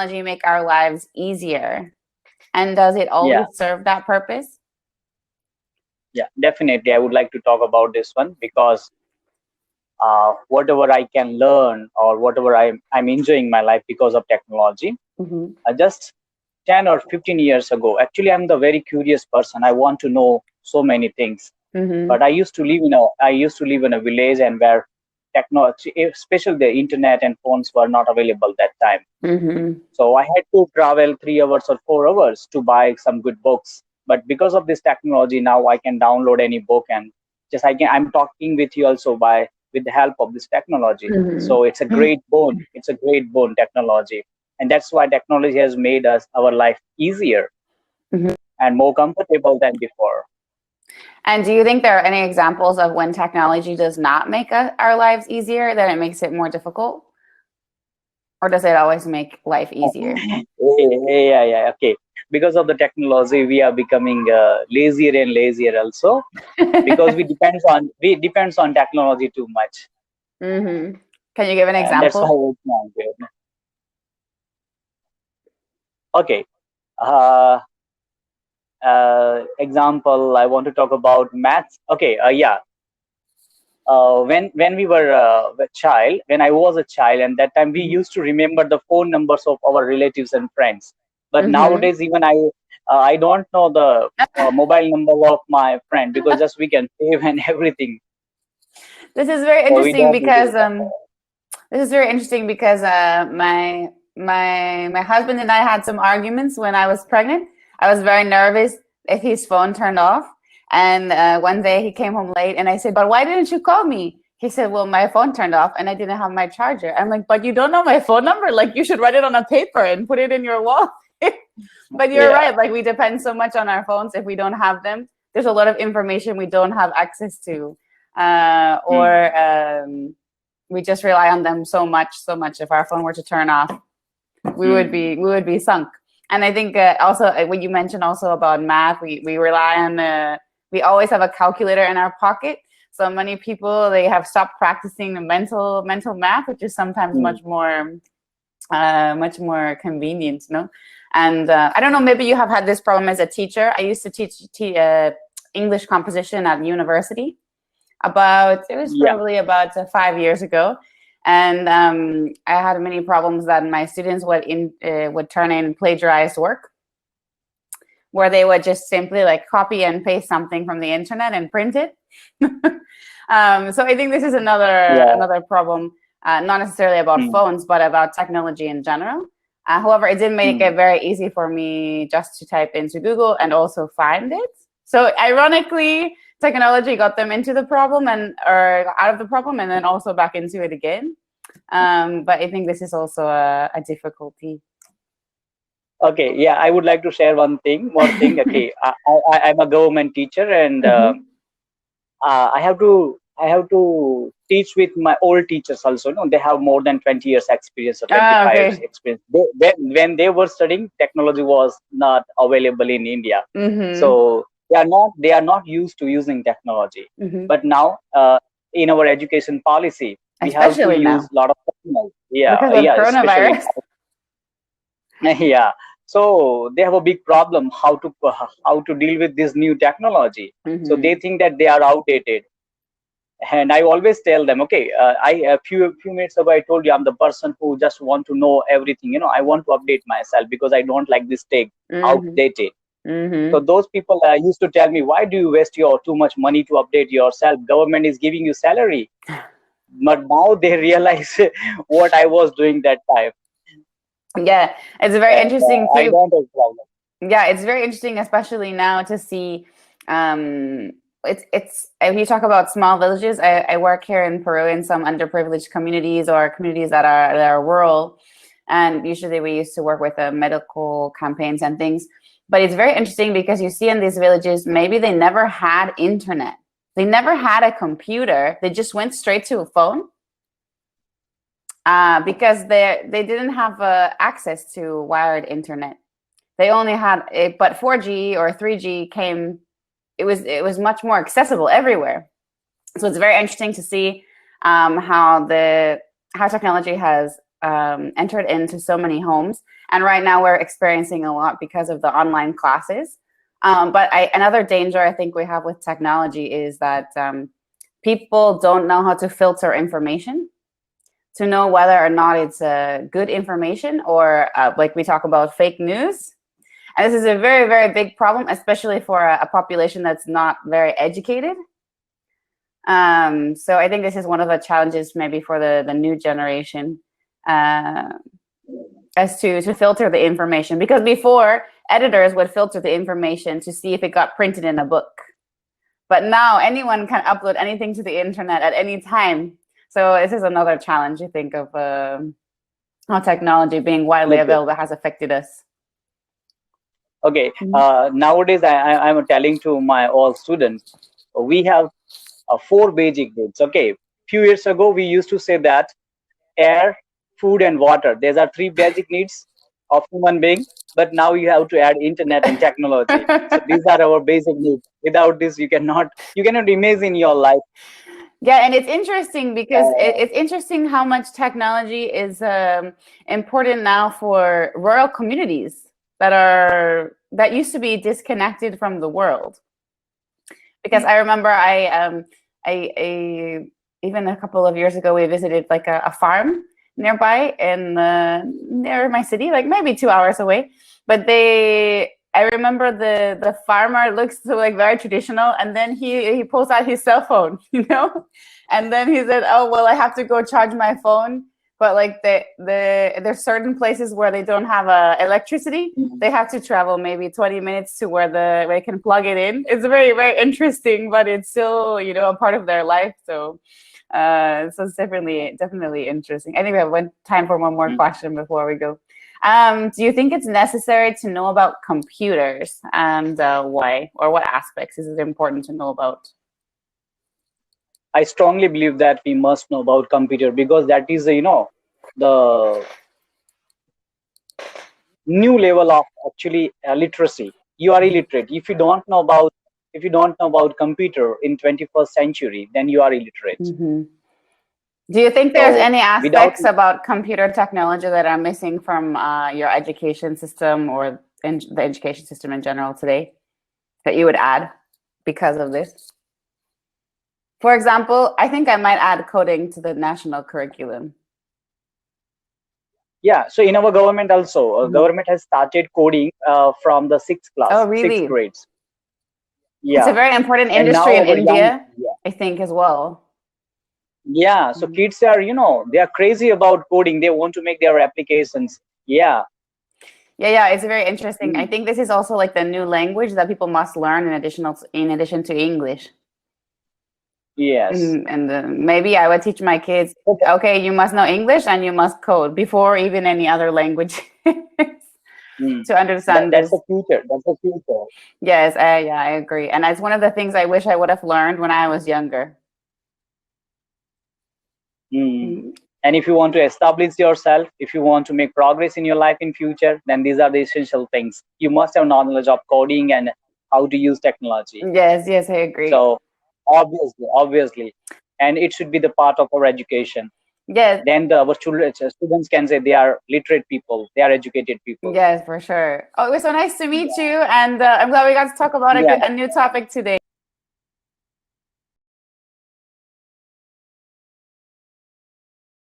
technology make our lives easier? And does it always Yeah, serve that purpose? yeah, definitely. I would like to talk about this one because whatever I can learn or whatever I'm enjoying my life because of technology. Mm-hmm. Just 10 or 15 years ago, actually, I'm the very curious person. I want to know so many things. Mm-hmm. But I used to live in a village and where technology, especially the internet and phones, were not available that time. Mm-hmm. So I had to travel 3 hours or 4 hours to buy some good books. But because of this technology, now I can download any book and I'm talking with you also with the help of this technology. So it's a great boon. It's a great boon technology. And that's why technology has made our life easier Mm-hmm. and more comfortable than before. And do you think there are any examples of when technology does not make our lives easier, that it makes it more difficult? Or does it always make life easier? Yeah, yeah, okay. Because of the technology, we are becoming lazier and lazier also because we depends on technology too much, Mm-hmm. Can you give an and that's why example? it's not good. Okay. Uh, Example, I want to talk about maths. Okay. Yeah. When we were a child, when I was a child, and that time we Mm-hmm. used to remember the phone numbers of our relatives and friends. But Mm-hmm. nowadays, even I don't know the mobile number of my friend because just we can save and everything. This is very So we interesting don't need to because remember. my husband and I had some arguments when I was pregnant. I was very nervous if his phone turned off, and one day he came home late, and I said, "But why didn't you call me?" He said, "Well, my phone turned off, and I didn't have my charger." I'm like, "But you don't know my phone number? Like, you should write it on a paper and put it in your wall." But you're Yeah. right. Like, we depend so much on our phones. If we don't have them, there's a lot of information we don't have access to, Hmm. or we just rely on them so much. If our phone were to turn off, Hmm. we would be sunk. And I think also what you mentioned also about math, we rely on we always have a calculator in our pocket. So many people, they have stopped practicing the mental math, which is sometimes Hmm. much more convenient, no? And I don't know, maybe you have had this problem as a teacher. I used to teach English composition at university. It was Yeah. probably about 5 years ago, and I had many problems that my students would turn in plagiarized work, where they would just simply like copy and paste something from the internet and print it. So I think this is Yeah. another problem, not necessarily about Hmm. phones, but about technology in general. However, it did make Hmm. it very easy for me just to type into Google and also find it. So ironically, technology got them into the problem or out of the problem, and then also back into it again. But I think this is also a difficulty. Okay. Yeah. I would like to share more thing. Okay. I'm a government teacher, and Mhm. I have to teach with my old teachers also. No, they have more than 20 years experience or Ah, 25 years okay. experience. When they were studying, technology was not available in India, Mm-hmm. so they are not used to using technology. Mm-hmm. But now, in our education policy, we have to Especially use now a lot of technology. Yeah, because of yeah, especially coronavirus. now. Yeah. So they have a big problem how to deal with this new technology. So they Mm-hmm. think that they are outdated, and I always tell them, okay, I a few minutes ago I told you I'm the person who just want to know everything. I want to update myself because I don't like this tech Mm-hmm. outdated. So Mm-hmm. those people used to tell me, why do you waste your too much money to update yourself? Government is giving you salary. But now they realize what I was doing that time, Yeah, it's very and interesting I too. don't have problem. Yeah, it's very interesting, especially now to see. Um, it's if you talk about small villages, I work here in Peru in some underprivileged communities or communities that are rural, and usually we used to work with medical campaigns and things. But it's very interesting because you see in these villages, maybe they never had internet, they never had a computer, they just went straight to a phone because they didn't have access to wired internet. They only had it, but 4G or 3G came. It was much more accessible everywhere. So it's very interesting to see how technology has entered into so many homes, and right now we're experiencing a lot because of the online classes. But another danger I think we have with technology is that people don't know how to filter information to know whether or not it's good information or like we talk about fake news. And this is a very, very big problem, especially for a population that's not very educated. So I think this is one of the challenges maybe for the new generation as to filter the information, because before editors would filter the information to see if it got printed in a book. But now anyone can upload anything to the internet at any time. So this is another challenge, I think, of how technology being widely available has affected us. Okay, nowadays I'm telling to my all students, we have 4 basic needs. Okay, few years ago we used to say that air, food, and water. These are 3 basic needs of human being. But now you have to add internet and technology. So these are our basic needs. Without this, you cannot imagine your life. Yeah, and it's interesting because it's interesting how much technology is important now for rural communities that used to be disconnected from the world. Because I remember I even a couple of years ago we visited like a farm nearby in near my city, like maybe 2 hours away. But I remember the farmer looks like very traditional, and then he pulls out his cell phone, you know, and then he said, "Oh well, I have to go charge my phone." But like there's certain places where they don't have electricity. They have to travel maybe 20 minutes to where they can plug it in. It's very, very interesting, but it's still, you know, a part of their life. So it's definitely interesting. I think we have time for one more question before we go. Do you think it's necessary to know about computers, and why, or what aspects is it important to know about? I strongly believe that we must know about computer, because that is, you know, the new level of actually literacy. You are illiterate if you don't know about computer in 21st century, then you are illiterate. Mm-hmm. Do you think there's any aspects about computer technology that are missing from your education system or in the education system in general today that you would add because of this? For example, I think I might add coding to the national curriculum. Yeah, so in our government also, government has started coding from the 6th class. Oh, really? 6th grades. Yeah. It's a very important industry in India, I think, as well. Yeah, so kids are, you know, they are crazy about coding. They want to make their applications. Yeah. Yeah, it's very interesting. I think this is also like the new language that people must learn in addition to English. Yes. And maybe I would teach my kids, okay, you must know English and you must code before even any other language to understand that's the future. That's the future. Yes, I agree. And that's one of the things I wish I would have learned when I was younger. And if you want to establish yourself, if you want to make progress in your life in future, then these are the essential things. You must have knowledge of coding and how to use technology. Yes, I agree. So obviously, and it should be the part of our education. Yes. Then our students can say they are literate people, they are educated people. Yes, for sure. Oh, it was so nice to meet you, and I'm glad we got to talk about a new topic today.